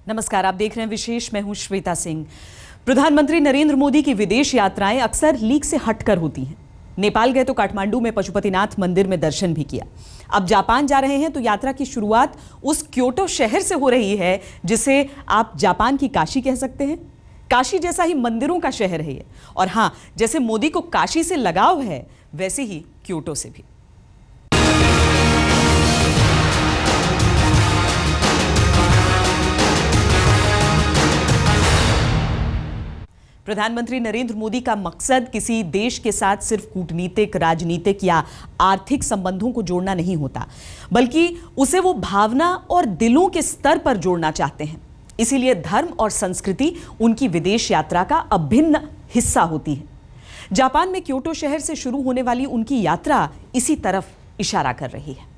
नमस्कार, आप देख रहे हैं विशेष। मैं हूं श्वेता सिंह। प्रधानमंत्री नरेंद्र मोदी की विदेश यात्राएं अक्सर लीक से हटकर होती हैं। नेपाल गए तो काठमांडू में पशुपतिनाथ मंदिर में दर्शन भी किया। अब जापान जा रहे हैं तो यात्रा की शुरुआत उस क्योटो शहर से हो रही है जिसे आप जापान की काशी कह सकते हैं। काशी जैसा ही मंदिरों का शहर है ये। और हां, जैसे मोदी को काशी से लगाव है वैसे ही क्योटो से भी। प्रधानमंत्री नरेंद्र मोदी का मकसद किसी देश के साथ सिर्फ कूटनीतिक, राजनीतिक या आर्थिक संबंधों को जोड़ना नहीं होता, बल्कि उसे वो भावना और दिलों के स्तर पर जोड़ना चाहते हैं। इसीलिए धर्म और संस्कृति उनकी विदेश यात्रा का अभिन्न हिस्सा होती है। जापान में क्योटो शहर से शुरू होने वाली उनकी यात्रा इसी तरफ इशारा कर रही है।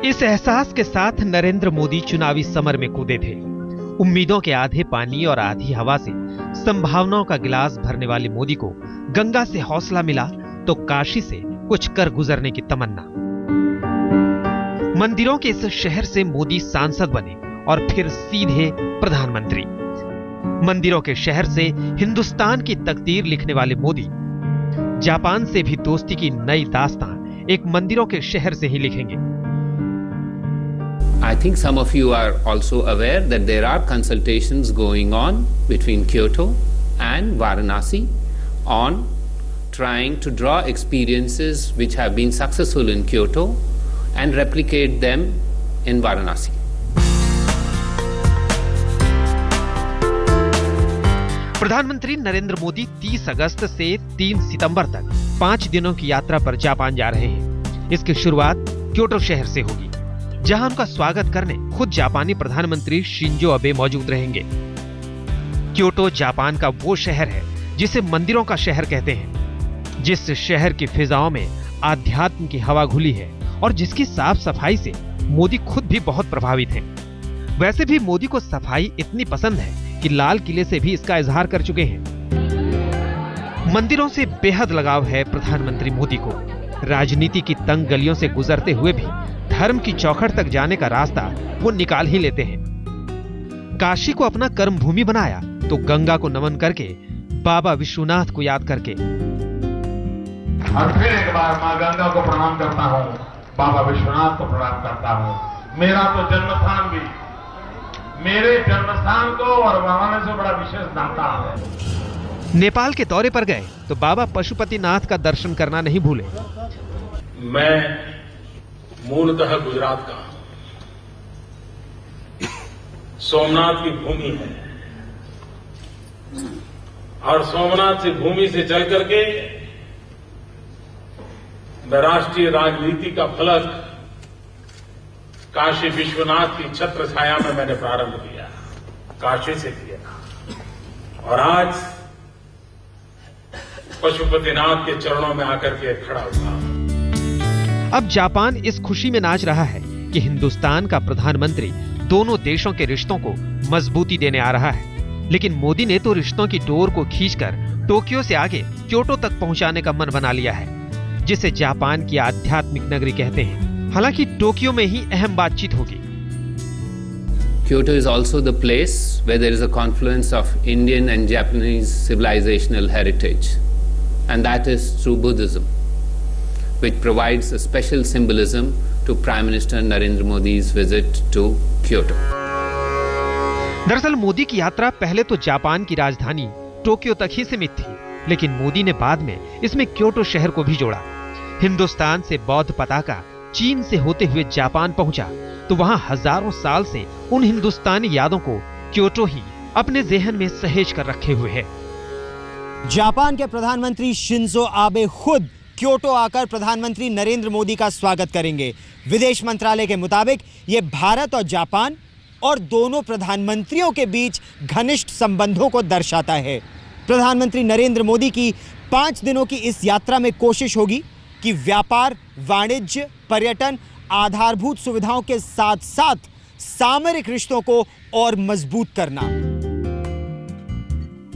इस एहसास के साथ नरेंद्र मोदी चुनावी समर में कूदे थे। उम्मीदों के आधे पानी और आधी हवा से संभावनाओं का गिलास भरने वाले मोदी को गंगा से हौसला मिला तो काशी से कुछ कर गुजरने की तमन्ना। मंदिरों के इस शहर से मोदी सांसद बने और फिर सीधे प्रधानमंत्री। मंदिरों के शहर से हिंदुस्तान की तकदीर लिखने वाले मोदी जापान से भी दोस्ती की नई दास्तां एक मंदिरों के शहर से ही लिखेंगे। I think some of you are also aware that there are consultations going on between Kyoto and Varanasi on trying to draw experiences which have been successful in Kyoto and replicate them in Varanasi. प्रधानमंत्री नरेंद्र मोदी 30 अगस्त से 3 सितंबर तक 5 दिनों की यात्रा पर Japan जा रहे हैं। इसकी शुरुआत क्योटो शहर से होगी, जहां उनका स्वागत करने खुद जापानी प्रधानमंत्री शिंजो अबे मौजूद रहेंगे। क्योटो जापान का वो शहर है जिसे मंदिरों का शहर कहते हैं, जिस शहर की फिजाओं में आध्यात्म की हवा घुली है और जिसकी साफ सफाई से मोदी खुद भी बहुत प्रभावित हैं। वैसे भी मोदी को सफाई इतनी पसंद है कि लाल किले से भी इसका इजहार कर चुके हैं। मंदिरों से बेहद लगाव है प्रधानमंत्री मोदी को। राजनीति की तंग गलियों से गुजरते हुए भी धर्म की चौखट तक जाने का रास्ता वो निकाल ही लेते हैं। काशी को अपना कर्म भूमि बनाया तो गंगा को नमन करके, बाबा विश्वनाथ को याद करके। और फिर एक बार मां गंगा को प्रणाम करता हूं, बाबा विश्वनाथ को प्रणाम करता हूं। मेरा तो जन्मस्थान भी, मेरे जन्मस्थान को और वहां से बड़ा विशेष नाता है। नेपाल के दौरे पर गए तो बाबा पशुपतिनाथ का दर्शन करना नहीं भूले। मैं मूलतः गुजरात का, सोमनाथ की भूमि है और सोमनाथ से भूमि से चल करके राष्ट्रीय राजनीति का फलक काशी विश्वनाथ की छत्र छाया में मैंने प्रारंभ किया, काशी से किया और आज पशुपतिनाथ के चरणों में आकर के खड़ा हुआ। अब जापान इस खुशी में नाच रहा है कि हिंदुस्तान का प्रधानमंत्री दोनों देशों के रिश्तों को मजबूती देने आ रहा है। लेकिन मोदी ने तो रिश्तों की डोर को खींचकर टोक्यो से आगे क्योटो तक पहुंचाने का मन बना लिया है, जिसे जापान की आध्यात्मिक नगरी कहते हैं। हालांकि टोक्यो में ही अहम बातचीत होगी। Kyoto is also the place where there is a confluence of Indian and Japanese civilizational heritage, and that is through Buddhism, which provides a special symbolism to Prime Minister Narendra Modi's visit to Kyoto. दरअसल मोदी की यात्रा पहले तो Japan की राजधानी Tokyo तक ही सीमित थी, लेकिन मोदी ने बाद में इसमें क्योटो शहर को भी जोड़ा। हिंदुस्तान से बौद्ध पताका चीन से होते हुए जापान पहुंचा तो वहां हजारों साल से उन हिंदुस्तानी यादों को क्योटो ही अपने ज़हन में सहेज कर रखे हुए है। जापान के प्रधानमंत्री शिंजो आबे खुद क्योटो आकर प्रधानमंत्री नरेंद्र मोदी का स्वागत करेंगे। विदेश मंत्रालय के मुताबिक ये भारत और जापान और दोनों प्रधानमंत्रियों के बीच घनिष्ठ संबंधों को दर्शाता है। प्रधानमंत्री नरेंद्र मोदी की 5 दिनों की इस यात्रा में कोशिश होगी कि व्यापार, वाणिज्य, पर्यटन, आधारभूत सुविधाओं के साथ साथ सामरिक रिश्तों को और मजबूत करना।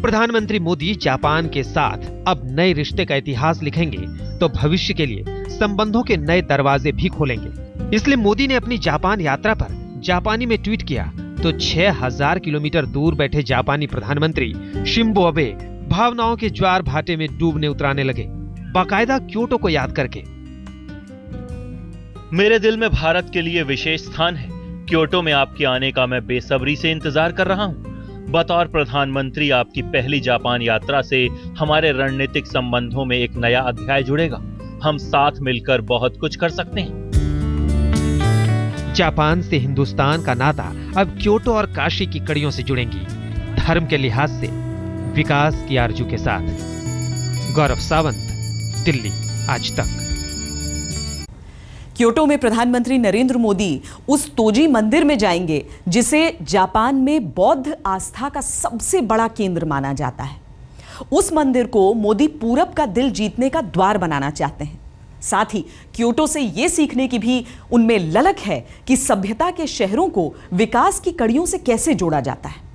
प्रधानमंत्री मोदी जापान के साथ अब नए रिश्ते का इतिहास लिखेंगे तो भविष्य के लिए संबंधों के नए दरवाजे भी खोलेंगे। इसलिए मोदी ने अपनी जापान यात्रा पर जापानी में ट्वीट किया तो 6000 किलोमीटर दूर बैठे जापानी प्रधानमंत्री शिंजो आबे भावनाओं के ज्वार भाटे में डूबने उतराने लगे, बाकायदा क्योटो को याद करके। मेरे दिल में भारत के लिए विशेष स्थान है। क्योटो में आपके आने का मैं बेसब्री से इंतजार कर रहा हूं। बतौर प्रधानमंत्री आपकी पहली जापान यात्रा से हमारे रणनीतिक संबंधों में एक नया अध्याय जुड़ेगा। हम साथ मिलकर बहुत कुछ कर सकते हैं। जापान से हिंदुस्तान का नाता अब क्योटो और काशी की कड़ियों से जुड़ेंगी, धर्म के लिहाज से विकास की आरजू के साथ। गौरव सावंत, दिल्ली, आज तक। क्योटो में प्रधानमंत्री नरेंद्र मोदी उस तोजी मंदिर में जाएंगे जिसे जापान में बौद्ध आस्था का सबसे बड़ा केंद्र माना जाता है। उस मंदिर को मोदी पूरब का दिल जीतने का द्वार बनाना चाहते हैं। साथ ही क्योटो से यह सीखने की भी उनमें ललक है कि सभ्यता के शहरों को विकास की कड़ियों से कैसे जोड़ा जाता है।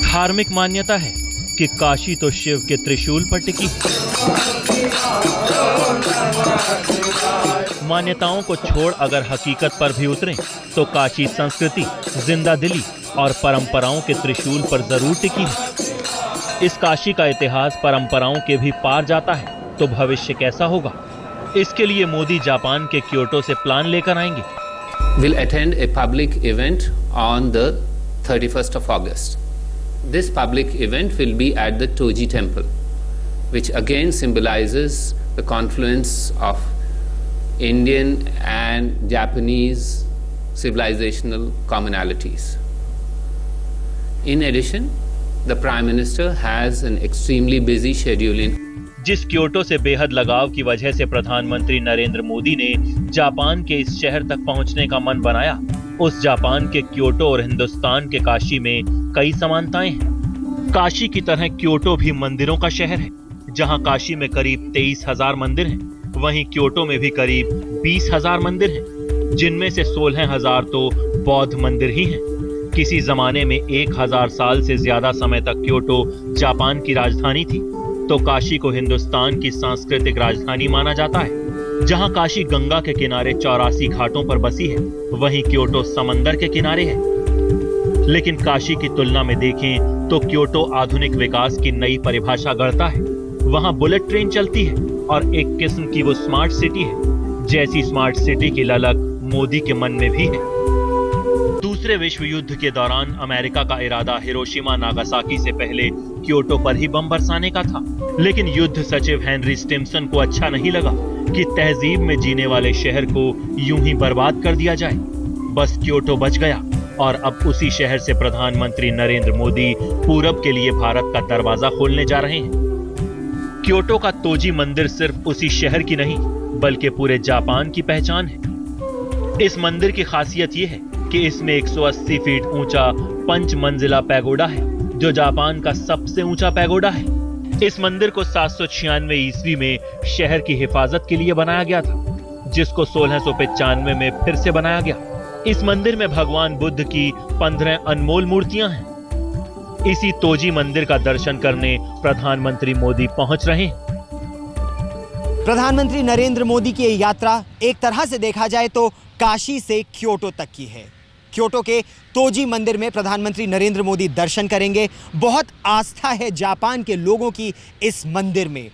धार्मिक मान्यता है कि काशी तो शिव के त्रिशूल पर टिकी है। मान्यताओं को छोड़ अगर हकीकत पर भी उतरें तो काशी संस्कृति, जिंदा दिली और परंपराओं के त्रिशूल पर जरूर टिकी है। इस काशी का इतिहास परंपराओं के भी पार जाता है तो भविष्य कैसा होगा, इसके लिए मोदी जापान के क्योटो से प्लान लेकर आएंगे। Will attend a public event on the 31st of August. This public event will be at the Toji Temple, which again symbolizes the confluence of Indian and Japanese civilizational commonalities. In addition, the Prime Minister has an extremely busy schedule in जिस Kyoto से बेहद लगाव की वजह से प्रधानमंत्री नरेंद्र मोदी ने Japan के इस शहर तक पहुंचने का मन बनाया, उस जापान के क्योटो और हिंदुस्तान के काशी में कई समानताएं हैं। काशी की तरह क्योटो भी मंदिरों का शहर है। जहां काशी में करीब 23,000 मंदिर हैं, वहीं क्योटो में भी करीब 20,000 मंदिर हैं, जिनमें से 16,000 तो बौद्ध मंदिर ही हैं। किसी जमाने में 1,000 साल से ज्यादा समय तक क्योटो जापान की राजधानी थी, तो काशी को हिंदुस्तान की सांस्कृतिक राजधानी माना जाता है। जहां काशी गंगा के किनारे 84 घाटों पर बसी है, वहीं क्योटो समंदर के किनारे है। लेकिन काशी की तुलना में देखें तो क्योटो आधुनिक विकास की नई परिभाषा गढ़ता है। वहां बुलेट ट्रेन चलती है और एक किस्म की वो स्मार्ट सिटी है, जैसी स्मार्ट सिटी की ललक मोदी के मन में भी है। दूसरे विश्व युद्ध के दौरान अमेरिका का इरादा हिरोशिमा नागासाकी से पहले क्योटो पर ही बम बरसाने का था, लेकिन युद्ध सचिव हेनरी स्टिम्सन को अच्छा नहीं लगा कि तहजीब में जीने वाले शहर को यूं ही बर्बाद कर दिया जाए। बस क्योटो बच गया और अब उसी शहर से प्रधानमंत्री नरेंद्र मोदी पूरब के लिए भारत का दरवाजा खोलने जा रहे हैं। क्योटो का तोजी मंदिर सिर्फ उसी शहर की नहीं, बल्कि पूरे जापान की पहचान है। इस मंदिर की खासियत यह है कि इसमें 180 फीट ऊंचा 5 मंजिला पैगोडा है, जो जापान का सबसे ऊंचा पैगोडा है। इस मंदिर को 796 ईस्वी में शहर की हिफाजत के लिए बनाया गया था, जिसको 1695 में फिर से बनाया गया। इस मंदिर में भगवान बुद्ध की 15 अनमोल मूर्तियां हैं। इसी तोजी मंदिर का दर्शन करने प्रधानमंत्री मोदी पहुंच रहे हैं। प्रधानमंत्री नरेंद्र मोदी की यह यात्रा एक तरह से देखा जाए तो काशी से क्योटो तक की है। क्योटो के तोजी मंदिर में प्रधानमंत्री नरेंद्र मोदी दर्शन करेंगे। बहुत आस्था है जापान के लोगों की इस मंदिर में।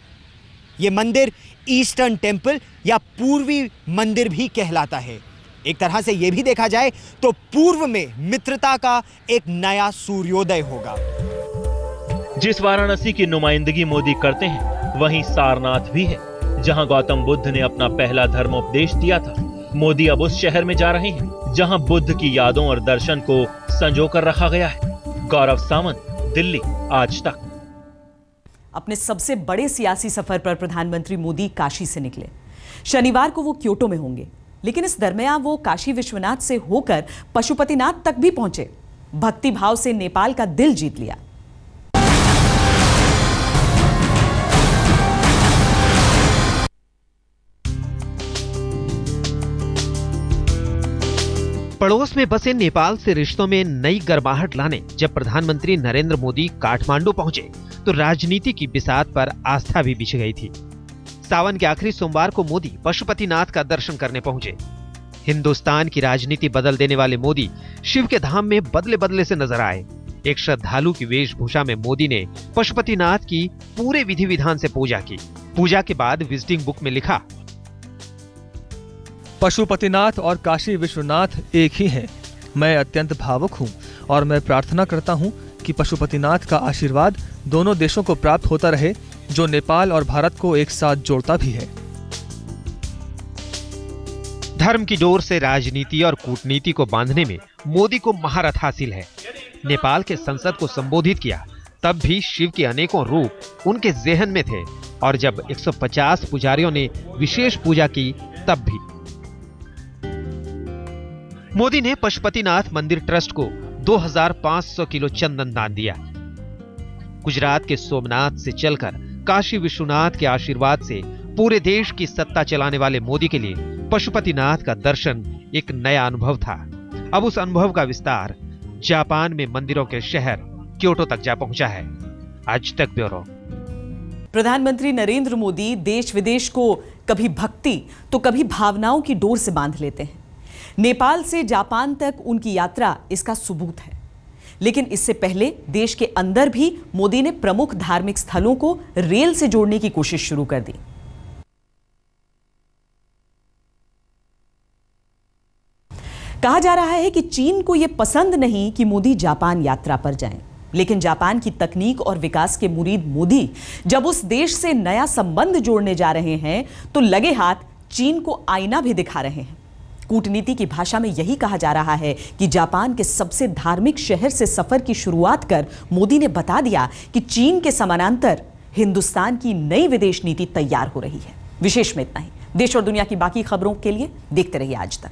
यह मंदिर ईस्टर्न टेम्पल या पूर्वी मंदिर भी कहलाता है। एक तरह से यह भी देखा जाए तो पूर्व में मित्रता का एक नया सूर्योदय होगा। जिस वाराणसी की नुमाइंदगी मोदी करते हैं, वहीं सारनाथ भी है, जहां गौतम बुद्ध ने अपना पहला धर्मोपदेश दिया था। मोदी अब उस शहर में जा रहे हैं जहां बुद्ध की यादों और दर्शन को संजो कर रखा गया है। गौरव सावंत, दिल्ली, आज तक। अपने सबसे बड़े सियासी सफर पर प्रधानमंत्री मोदी काशी से निकले। शनिवार को वो क्योटो में होंगे। लेकिन इस दरमियान वो काशी विश्वनाथ से होकर पशुपतिनाथ तक भी पहुंचे। भक्ति भाव से नेपाल का दिल जीत लिया। पड़ोस में बसे नेपाल से रिश्तों में नई गर्माहट लाने जब प्रधानमंत्री नरेंद्र मोदी काठमांडू पहुंचे तो राजनीति की बिसात पर आस्था भी बिछ गई थी। सावन के आखिरी सोमवार को मोदी पशुपतिनाथ का दर्शन करने पहुंचे। हिंदुस्तान की राजनीति बदल देने वाले मोदी शिव के धाम में बदले बदले से नजर आए। एक श्रद्धालु की वेशभूषा में मोदी ने पशुपतिनाथ की पूरे विधि विधान से पूजा की। पूजा के बाद विजिटिंग बुक में लिखा, पशुपतिनाथ और काशी विश्वनाथ एक ही हैं। मैं अत्यंत भावुक हूं और मैं प्रार्थना करता हूं कि पशुपतिनाथ का आशीर्वाद दोनों देशों को प्राप्त होता रहे, जो नेपाल और भारत को एक साथ जोड़ता भी है। धर्म की डोर से राजनीति और कूटनीति को बांधने में मोदी को महारत हासिल है। नेपाल के संसद को संबोधित किया तब भी शिव के अनेकों रूप उनके जेहन में थे और जब 150 पुजारियों ने विशेष पूजा की तब भी। मोदी ने पशुपतिनाथ मंदिर ट्रस्ट को 2500 किलो चंदन दान दिया। गुजरात के सोमनाथ से चलकर काशी विश्वनाथ के आशीर्वाद से पूरे देश की सत्ता चलाने वाले मोदी के लिए पशुपतिनाथ का दर्शन एक नया अनुभव था। अब उस अनुभव का विस्तार जापान में मंदिरों के शहर क्योटो तक जा पहुंचा है। आज तक ब्यूरो। प्रधानमंत्री नरेंद्र मोदी देश विदेश को कभी भक्ति तो कभी भावनाओं की डोर से बांध लेते हैं। नेपाल से जापान तक उनकी यात्रा इसका सबूत है। लेकिन इससे पहले देश के अंदर भी मोदी ने प्रमुख धार्मिक स्थलों को रेल से जोड़ने की कोशिश शुरू कर दी। कहा जा रहा है कि चीन को यह पसंद नहीं कि मोदी जापान यात्रा पर जाएं। लेकिन जापान की तकनीक और विकास के मुरीद मोदी जब उस देश से नया संबंध जोड़ने जा रहे हैं तो लगे हाथ चीन को आईना भी दिखा रहे हैं। कूटनीति की भाषा में यही कहा जा रहा है कि जापान के सबसे धार्मिक शहर से सफर की शुरुआत कर मोदी ने बता दिया कि चीन के समानांतर हिंदुस्तान की नई विदेश नीति तैयार हो रही है। विशेष में इतना ही। देश और दुनिया की बाकी खबरों के लिए देखते रहिए आज तक।